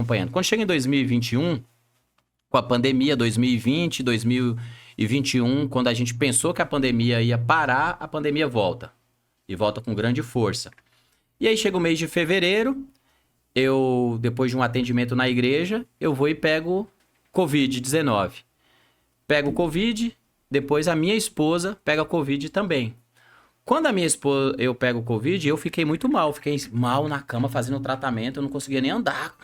acompanhando. Quando chega em 2021, com a pandemia, 2020, 2021, quando a gente pensou que a pandemia ia parar, a pandemia volta. E volta com grande força. E aí chega o mês de fevereiro, depois de um atendimento na igreja, eu vou e pego Covid-19. Pego Covid, depois a minha esposa pega Covid também. Quando a minha esposa, eu pego Covid, eu fiquei muito mal. Fiquei mal na cama fazendo tratamento, eu não conseguia nem andar.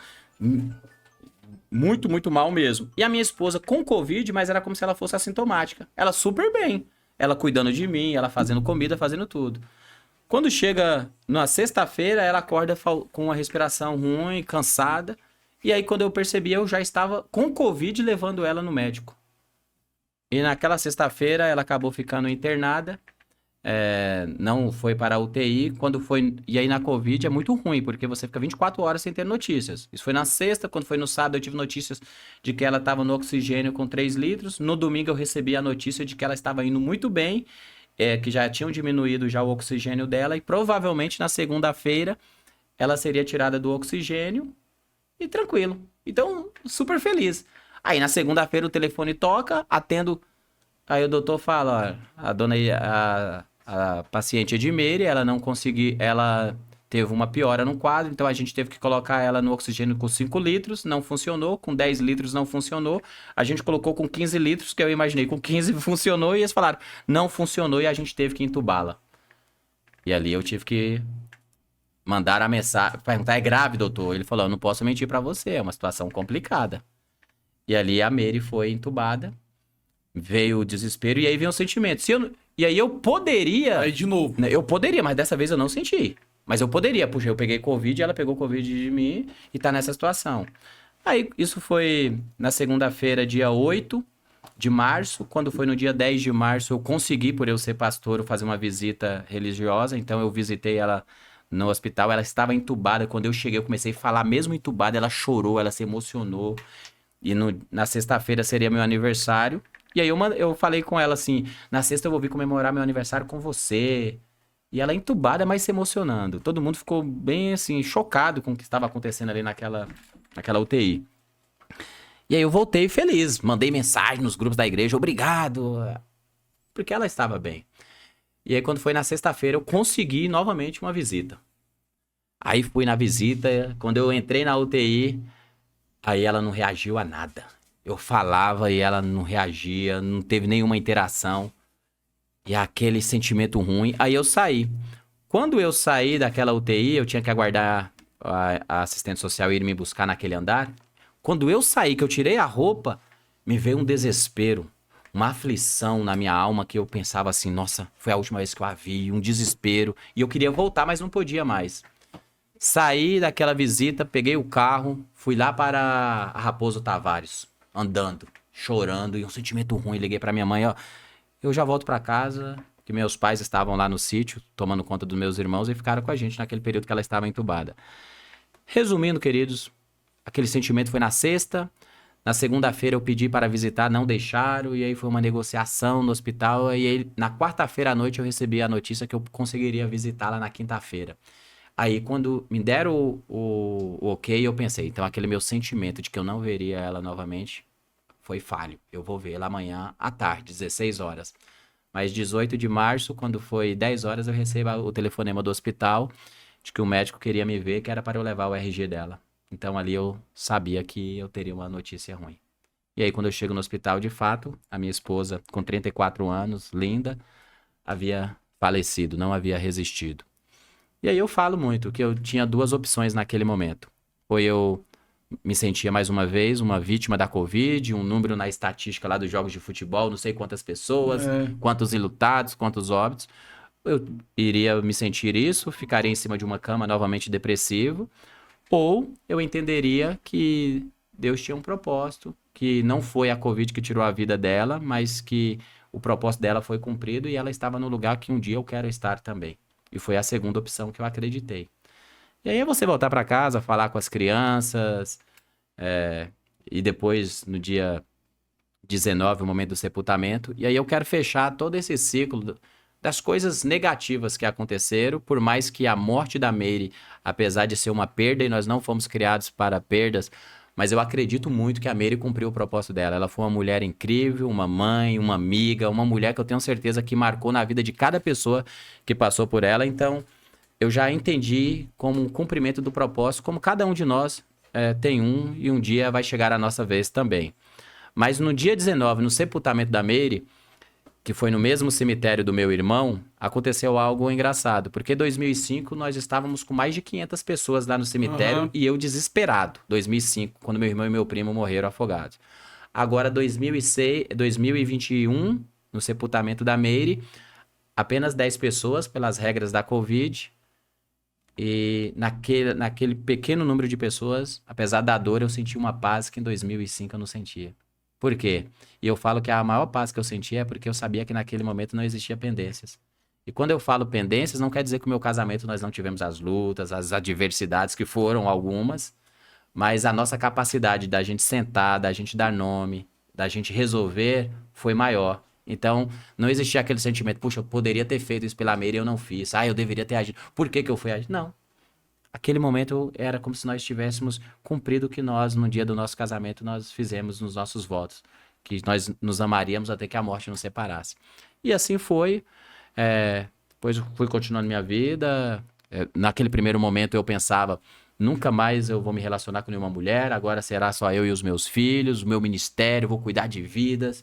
Muito, muito mal mesmo. E a minha esposa com Covid, mas era como se ela fosse assintomática. Ela super bem. Ela cuidando de mim, ela fazendo comida, fazendo tudo. Quando chega na sexta-feira, ela acorda com uma respiração ruim, cansada. E aí, quando eu percebi, eu já estava com Covid levando ela no médico. E naquela sexta-feira, ela acabou ficando internada. Não foi para a UTI. E aí, na Covid, é muito ruim, porque você fica 24 horas sem ter notícias. Isso foi na sexta. Quando foi no sábado, eu tive notícias de que ela estava no oxigênio com 3 litros. No domingo, eu recebi a notícia de que ela estava indo muito bem. Que já tinham diminuído já o oxigênio dela e provavelmente na segunda-feira ela seria tirada do oxigênio e tranquilo. Então, super feliz. Aí na segunda-feira o telefone toca, atendo, aí o doutor fala, ó, a paciente Edmeire, ela não conseguiu, ela teve uma piora no quadro, então a gente teve que colocar ela no oxigênio com 5 litros, não funcionou, com 10 litros não funcionou, a gente colocou com 15 litros, que eu imaginei, com 15 funcionou, e eles falaram, não funcionou e a gente teve que entubá-la. E ali eu tive que mandar a mensagem, perguntar, é grave, doutor? Ele falou, eu não posso mentir pra você, é uma situação complicada. E ali a Mary foi entubada, veio o desespero, e aí vem o sentimento. E aí eu poderia... Aí de novo. Eu poderia, mas dessa vez eu não senti. Mas eu poderia, puxa, eu peguei Covid, ela pegou Covid de mim e tá nessa situação. Aí, isso foi na segunda-feira, dia 8 de março. Quando foi no dia 10 de março, eu consegui, por eu ser pastor, fazer uma visita religiosa. Então, eu visitei ela no hospital. Ela estava entubada. Quando eu cheguei, eu comecei a falar, mesmo entubada, ela chorou, ela se emocionou. E na sexta-feira seria meu aniversário. E aí eu falei com ela assim, na sexta eu vou vir comemorar meu aniversário com você. E ela entubada, mas se emocionando. Todo mundo ficou bem, assim, chocado com o que estava acontecendo ali naquela UTI. E aí eu voltei feliz. Mandei mensagem nos grupos da igreja, obrigado. Porque ela estava bem. E aí quando foi na sexta-feira, eu consegui novamente uma visita. Aí fui na visita, quando eu entrei na UTI, aí ela não reagiu a nada. Eu falava e ela não reagia, não teve nenhuma interação. E aquele sentimento ruim. Aí eu saí. Quando eu saí daquela UTI, eu tinha que aguardar a assistente social ir me buscar naquele andar. Quando eu saí, que eu tirei a roupa, me veio um desespero, uma aflição na minha alma que eu pensava assim, nossa, foi a última vez que eu a vi, um desespero. E eu queria voltar, mas não podia mais. Saí daquela visita, peguei o carro, fui lá para a Raposo Tavares, andando, chorando e um sentimento ruim. Liguei para minha mãe, ó. Eu já volto pra casa, que meus pais estavam lá no sítio, tomando conta dos meus irmãos e ficaram com a gente naquele período que ela estava entubada. Resumindo, queridos, aquele sentimento foi na sexta, na segunda-feira eu pedi para visitar, não deixaram, e aí foi uma negociação no hospital, e aí na quarta-feira à noite eu recebi a notícia que eu conseguiria visitá-la na quinta-feira. Aí quando me deram o ok, eu pensei, então aquele meu sentimento de que eu não veria ela novamente foi falho. Eu vou vê-la amanhã à tarde, 16 horas. Mas 18 de março, quando foi 10 horas, eu recebo o telefonema do hospital de que o médico queria me ver, que era para eu levar o RG dela. Então ali eu sabia que eu teria uma notícia ruim. E aí quando eu chego no hospital, de fato, a minha esposa, com 34 anos, linda, havia falecido, não havia resistido. E aí eu falo muito que eu tinha duas opções naquele momento. Ou eu me sentia mais uma vez uma vítima da Covid, um número na estatística lá dos jogos de futebol, não sei quantas pessoas, quantos enlutados, quantos óbitos. Eu iria me sentir isso, ficaria em cima de uma cama novamente depressivo, ou eu entenderia que Deus tinha um propósito, que não foi a Covid que tirou a vida dela, mas que o propósito dela foi cumprido e ela estava no lugar que um dia eu quero estar também. E foi a segunda opção que eu acreditei. E aí é você voltar para casa, falar com as crianças, e depois, no dia 19, o momento do sepultamento. E aí eu quero fechar todo esse ciclo das coisas negativas que aconteceram, por mais que a morte da Meire, apesar de ser uma perda e nós não fomos criados para perdas, mas eu acredito muito que a Meire cumpriu o propósito dela. Ela foi uma mulher incrível, uma mãe, uma amiga, uma mulher que eu tenho certeza que marcou na vida de cada pessoa que passou por ela. Então, eu já entendi como um cumprimento do propósito, como cada um de nós tem um e um dia vai chegar a nossa vez também. Mas no dia 19, no sepultamento da Meire, que foi no mesmo cemitério do meu irmão, aconteceu algo engraçado. Porque em 2005 nós estávamos com mais de 500 pessoas lá no cemitério e eu desesperado. 2005, quando meu irmão e meu primo morreram afogados. Agora 2006, 2021, no sepultamento da Meire, apenas 10 pessoas pelas regras da Covid. E naquele pequeno número de pessoas, apesar da dor, eu senti uma paz que em 2005 eu não sentia. Por quê? E eu falo que a maior paz que eu senti é porque eu sabia que naquele momento não existia pendências. E quando eu falo pendências, não quer dizer que o meu casamento nós não tivemos as lutas, as adversidades, que foram algumas, mas a nossa capacidade da gente sentar, da gente dar nome, da gente resolver, foi maior. Então, não existia aquele sentimento, puxa, eu poderia ter feito isso pela Meire e eu não fiz. Eu deveria ter agido. Por que que eu fui agir? Não. Aquele momento era como se nós tivéssemos cumprido o que nós, no dia do nosso casamento, nós fizemos nos nossos votos. Que nós nos amaríamos até que a morte nos separasse. E assim foi. Depois eu fui continuando minha vida. Naquele primeiro momento eu pensava, nunca mais eu vou me relacionar com nenhuma mulher, agora será só eu e os meus filhos, o meu ministério, vou cuidar de vidas.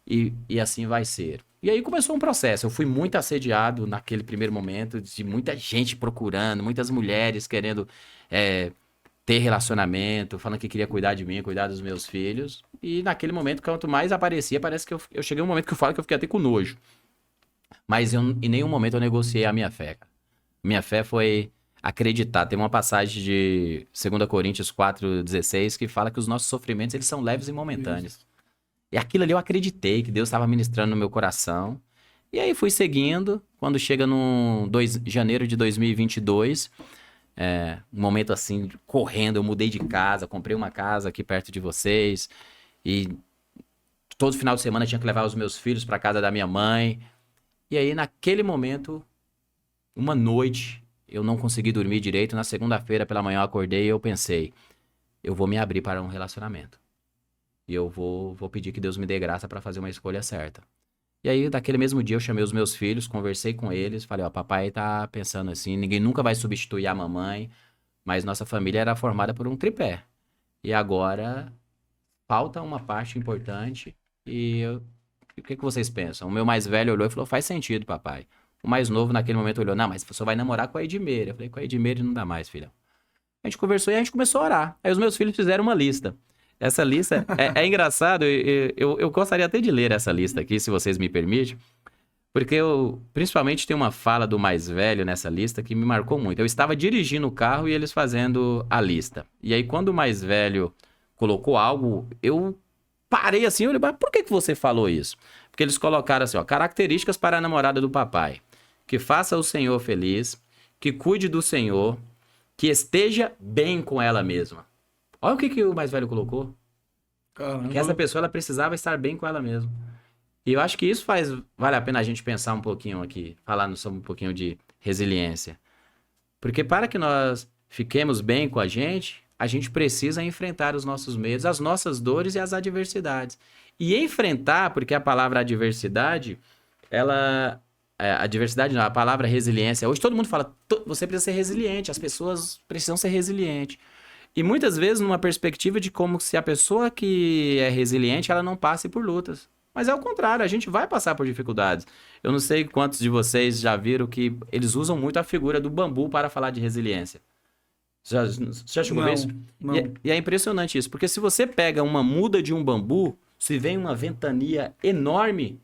E assim vai ser. E aí começou um processo. Eu fui muito assediado naquele primeiro momento, de muita gente procurando, muitas mulheres querendo ter relacionamento, falando que queria cuidar de mim, cuidar dos meus filhos. E naquele momento, quanto mais aparecia, parece que eu cheguei a um momento que eu falo que eu fiquei até com nojo. Mas em nenhum momento eu negociei a minha fé, cara. Minha fé foi acreditar. Tem uma passagem de 2 Coríntios 4,16 que fala que os nossos sofrimentos eles são leves e momentâneos. Isso. E aquilo ali eu acreditei que Deus estava ministrando no meu coração. E aí fui seguindo. Quando chega no janeiro de 2022, um momento assim, correndo, eu mudei de casa, comprei uma casa aqui perto de vocês. E todo final de semana eu tinha que levar os meus filhos para casa da minha mãe. E aí naquele momento, uma noite, eu não consegui dormir direito. Na segunda-feira pela manhã eu acordei e eu pensei, eu vou me abrir para um relacionamento. E eu vou pedir que Deus me dê graça para fazer uma escolha certa. E aí, daquele mesmo dia, eu chamei os meus filhos, conversei com eles, falei, papai tá pensando assim, ninguém nunca vai substituir a mamãe, mas nossa família era formada por um tripé. E agora, falta uma parte importante e o que vocês pensam? O meu mais velho olhou e falou, faz sentido, papai. O mais novo, naquele momento, olhou, não, mas você vai namorar com a Edmeire. Eu falei, com a Edmeire não dá mais, filha. A gente conversou e a gente começou a orar. Aí os meus filhos fizeram uma lista. Essa lista é engraçado, eu gostaria até de ler essa lista aqui, se vocês me permitem, porque principalmente tem uma fala do mais velho nessa lista que me marcou muito. Eu estava dirigindo o carro e eles fazendo a lista. E aí quando o mais velho colocou algo, eu parei assim, eu olhei, mas por que você falou isso? Porque eles colocaram assim, características para a namorada do papai. Que faça o Senhor feliz, que cuide do Senhor, que esteja bem com ela mesma. Olha o que o mais velho colocou. Caramba. Que essa pessoa ela precisava estar bem com ela mesma. E eu acho que isso vale a pena a gente pensar um pouquinho aqui, falar sobre um pouquinho de resiliência. Porque para que nós fiquemos bem com a gente precisa enfrentar os nossos medos, as nossas dores e as adversidades. E enfrentar, porque a palavra adversidade, adversidade não, a palavra resiliência. Hoje todo mundo fala, você precisa ser resiliente, as pessoas precisam ser resilientes. E muitas vezes numa perspectiva de como se a pessoa que é resiliente, ela não passe por lutas. Mas é o contrário, a gente vai passar por dificuldades. Eu não sei quantos de vocês já viram que eles usam muito a figura do bambu para falar de resiliência. Já chegou a ver isso? Não. E é impressionante isso, porque se você pega uma muda de um bambu, se vem uma ventania enorme,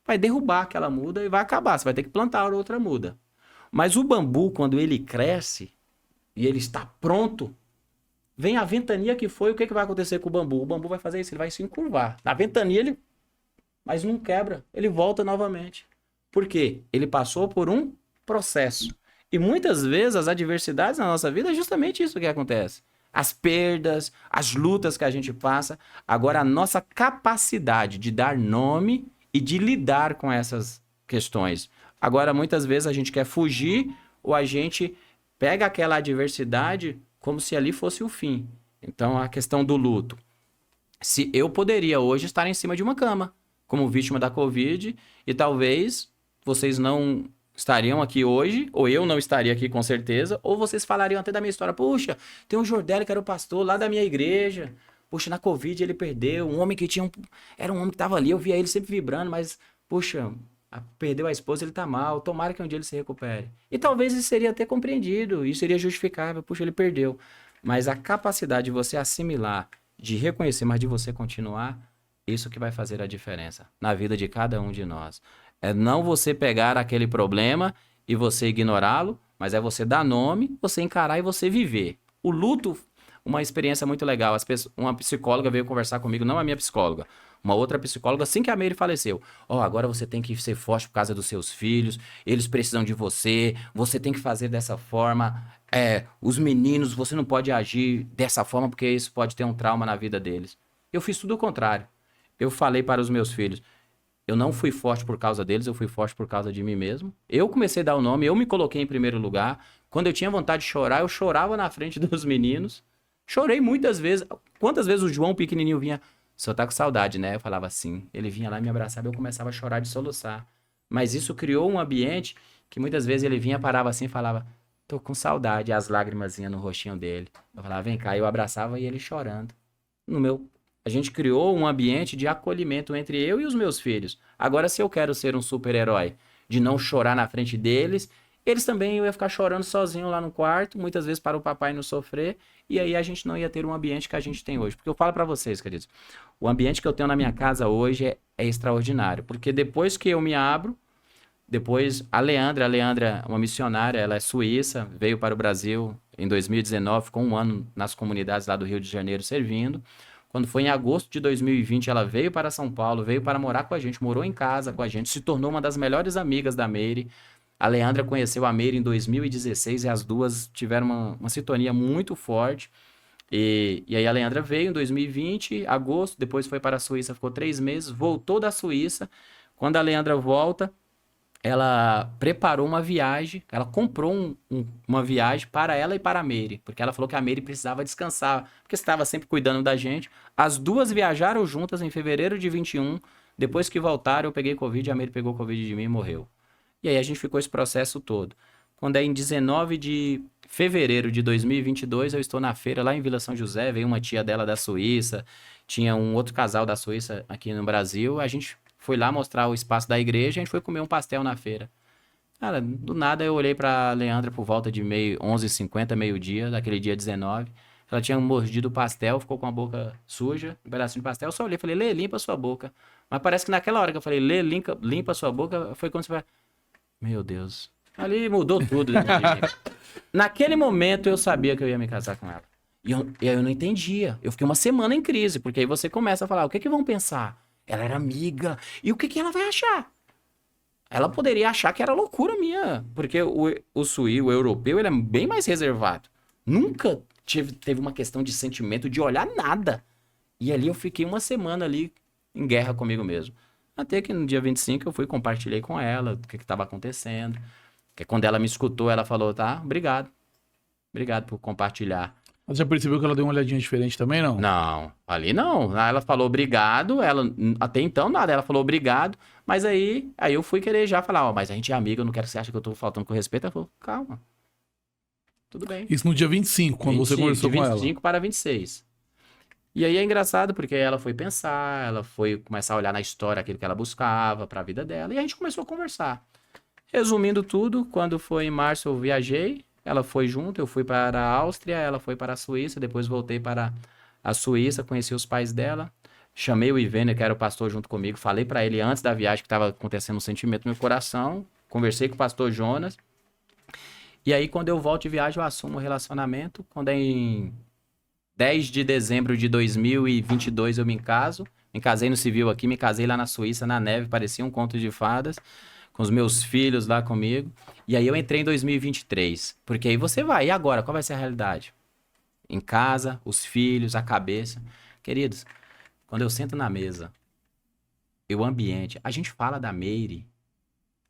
vai derrubar aquela muda e vai acabar. Você vai ter que plantar outra muda. Mas o bambu, quando ele cresce e ele está pronto, vem a ventania que foi, o que vai acontecer com o bambu? O bambu vai fazer isso, ele vai se encurvar. Na ventania, mas não quebra, ele volta novamente. Por quê? Ele passou por um processo. E muitas vezes as adversidades na nossa vida é justamente isso que acontece. As perdas, as lutas que a gente passa. Agora, a nossa capacidade de dar nome e de lidar com essas questões. Agora, muitas vezes a gente quer fugir ou a gente pega aquela adversidade como se ali fosse o fim. Então, a questão do luto. Se eu poderia hoje estar em cima de uma cama, como vítima da Covid, e talvez vocês não estariam aqui hoje, ou eu não estaria aqui com certeza, ou vocês falariam até da minha história. Puxa, tem um Jordélio que era o pastor lá da minha igreja. Puxa, na Covid ele perdeu. Um homem que tinha um. Era um homem que estava ali, eu via ele sempre vibrando, mas, puxa, perdeu a esposa, ele tá mal. Tomara que um dia ele se recupere. E talvez isso seria até compreendido, isso seria justificável. Puxa, ele perdeu. Mas a capacidade de você assimilar, de reconhecer, mas de você continuar, isso que vai fazer a diferença na vida de cada um de nós. É não você pegar aquele problema e você ignorá-lo, mas é você dar nome, você encarar e você viver. O luto, uma experiência muito legal. Uma psicóloga veio conversar comigo, não a minha psicóloga, uma outra psicóloga, assim que a Meire faleceu. Agora você tem que ser forte por causa dos seus filhos, eles precisam de você, você tem que fazer dessa forma. Os meninos, você não pode agir dessa forma porque isso pode ter um trauma na vida deles. Eu fiz tudo o contrário. Eu falei para os meus filhos, eu não fui forte por causa deles, eu fui forte por causa de mim mesmo. Eu comecei a dar o nome, eu me coloquei em primeiro lugar. Quando eu tinha vontade de chorar, eu chorava na frente dos meninos. Chorei muitas vezes. Quantas vezes o João pequenininho vinha, só tá com saudade, né? Eu falava assim. Ele vinha lá e me abraçava e eu começava a chorar de soluçar. Mas isso criou um ambiente que muitas vezes ele vinha, parava assim e falava, tô com saudade, e as lágrimas no rostinho dele. Eu falava, vem cá, eu abraçava e ele chorando. A gente criou um ambiente de acolhimento entre eu e os meus filhos. Agora, se eu quero ser um super-herói, de não chorar na frente deles, eles também eu ia ficar chorando sozinho lá no quarto, muitas vezes para o papai não sofrer, e aí a gente não ia ter um ambiente que a gente tem hoje. Porque eu falo para vocês, queridos, o ambiente que eu tenho na minha casa hoje é extraordinário, porque depois que eu me abro, depois a Leandra, uma missionária, ela é suíça, veio para o Brasil em 2019, ficou um ano nas comunidades lá do Rio de Janeiro servindo. Quando foi em agosto de 2020, ela veio para São Paulo, veio para morar com a gente, morou em casa com a gente, se tornou uma das melhores amigas da Meire. A Leandra conheceu a Meire em 2016 e as duas tiveram uma sintonia muito forte. E aí a Leandra veio em 2020, agosto, depois foi para a Suíça, ficou 3 meses, voltou da Suíça. Quando a Leandra volta, ela preparou uma viagem, ela comprou uma viagem para ela e para a Meire, porque ela falou que a Meire precisava descansar, porque estava sempre cuidando da gente. As duas viajaram juntas em fevereiro de 21, depois que voltaram eu peguei Covid, a Meire pegou Covid de mim e morreu. E aí a gente ficou esse processo todo. Quando é em 19 de fevereiro de 2022, eu estou na feira lá em Vila São José, veio uma tia dela da Suíça, tinha um outro casal da Suíça aqui no Brasil, a gente foi lá mostrar o espaço da igreja, a gente foi comer um pastel na feira. Cara, do nada eu olhei pra Leandra por volta de 11h50, meio-dia, daquele dia 19. Ela tinha mordido o pastel, ficou com a boca suja, um pedacinho de pastel. Eu só olhei e falei, Lê, limpa a sua boca. Mas parece que naquela hora que eu falei, Lê, limpa a sua boca, foi quando você vai... Meu Deus. Ali mudou tudo dentro de mim. Naquele momento eu sabia que eu ia me casar com ela. E eu não entendia. Eu fiquei uma semana em crise, porque aí você começa a falar, o que vão pensar? Ela era amiga. E o que ela vai achar? Ela poderia achar que era loucura minha. Porque o suíço, o europeu, ele é bem mais reservado. Nunca teve uma questão de sentimento, de olhar nada. E ali eu fiquei uma semana ali em guerra comigo mesmo. Até que no dia 25 eu fui, compartilhei com ela o que estava acontecendo. Que quando ela me escutou, ela falou, tá, obrigado. Obrigado por compartilhar. Mas já percebeu que ela deu uma olhadinha diferente também, não? Não, ali não. Aí ela falou obrigado, até então nada, ela falou obrigado, mas aí eu fui querer já falar, mas a gente é amiga, eu não quero que você ache que eu tô faltando com respeito. Ela falou, calma, tudo bem. Isso no dia 25, quando você conversou com ela. De 25 para 26. E aí é engraçado, porque ela foi pensar, ela foi começar a olhar na história aquilo que ela buscava para a vida dela, e a gente começou a conversar. Resumindo tudo, quando foi em março eu viajei, ela foi junto, eu fui para a Áustria, ela foi para a Suíça, depois voltei para a Suíça, conheci os pais dela, chamei o Ivênia, que era o pastor junto comigo, falei para ele antes da viagem que estava acontecendo um sentimento no meu coração, conversei com o pastor Jonas, e aí quando eu volto de viagem eu assumo o relacionamento, quando é em 10 de dezembro de 2022 eu me casei no civil aqui, me casei lá na Suíça, na neve, parecia um conto de fadas, com os meus filhos lá comigo. E aí eu entrei em 2023. Porque aí você vai, e agora? Qual vai ser a realidade? Em casa, os filhos, a cabeça. Queridos, quando eu sento na mesa, o ambiente, a gente fala da Meire,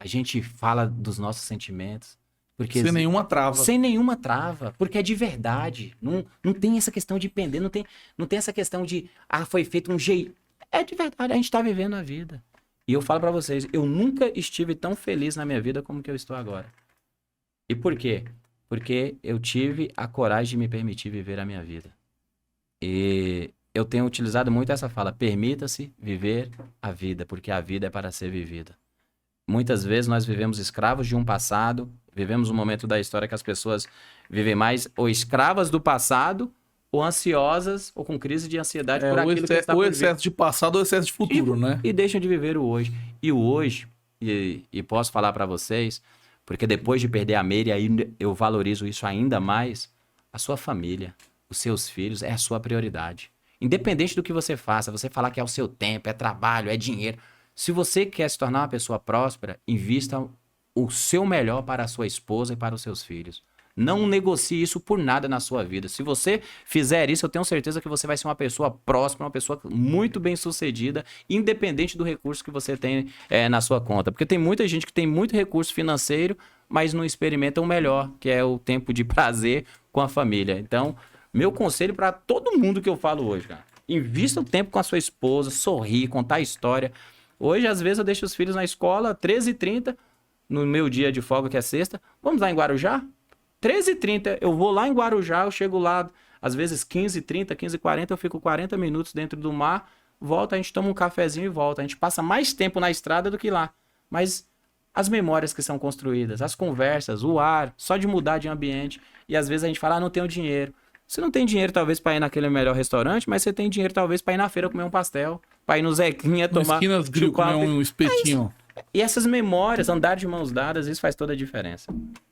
A gente fala dos nossos sentimentos. Porque Sem nenhuma trava. Sem nenhuma trava, porque é de verdade. Não tem essa questão de pender, não tem essa questão de, foi feito um jeito. É de verdade, a gente tá vivendo a vida. E eu falo pra vocês, eu nunca estive tão feliz na minha vida como que eu estou agora. E por quê? Porque eu tive a coragem de me permitir viver a minha vida. E eu tenho utilizado muito essa fala, permita-se viver a vida, porque a vida é para ser vivida. Muitas vezes nós vivemos escravos de um passado, vivemos um momento da história que as pessoas vivem mais ou escravas do passado, ou ansiosas, ou com crise de ansiedade por aquilo que está por vir. Ou excesso de passado ou excesso de futuro, né? E deixam de viver o hoje. E o hoje, e posso falar para vocês, porque depois de perder a Meire, aí eu valorizo isso ainda mais, a sua família, os seus filhos, é a sua prioridade. Independente do que você faça, você falar que é o seu tempo, é trabalho, é dinheiro. Se você quer se tornar uma pessoa próspera, invista o seu melhor para a sua esposa e para os seus filhos. Não negocie isso por nada na sua vida. Se você fizer isso, eu tenho certeza que você vai ser uma pessoa próspera, uma pessoa muito bem sucedida, independente do recurso que você tem na sua conta. Porque tem muita gente que tem muito recurso financeiro, mas não experimenta o melhor, que é o tempo de prazer com a família. Então, meu conselho para todo mundo que eu falo hoje, cara, invista o tempo com a sua esposa, sorrir, contar história. Hoje, às vezes, eu deixo os filhos na escola, 13h30, no meu dia de folga, que é sexta. Vamos lá em Guarujá? 13h30, eu vou lá em Guarujá, eu chego lá, às vezes 15h30, 15h40, eu fico 40 minutos dentro do mar, volto, a gente toma um cafezinho e volta. A gente passa mais tempo na estrada do que lá. Mas as memórias que são construídas, as conversas, o ar, só de mudar de ambiente. E às vezes a gente fala, não tenho dinheiro. Você não tem dinheiro, talvez, para ir naquele melhor restaurante, mas você tem dinheiro, talvez, para ir na feira comer um pastel, para ir no Zequinha tomar Esquinas Grill, comer um espetinho. E essas memórias, andar de mãos dadas, isso faz toda a diferença.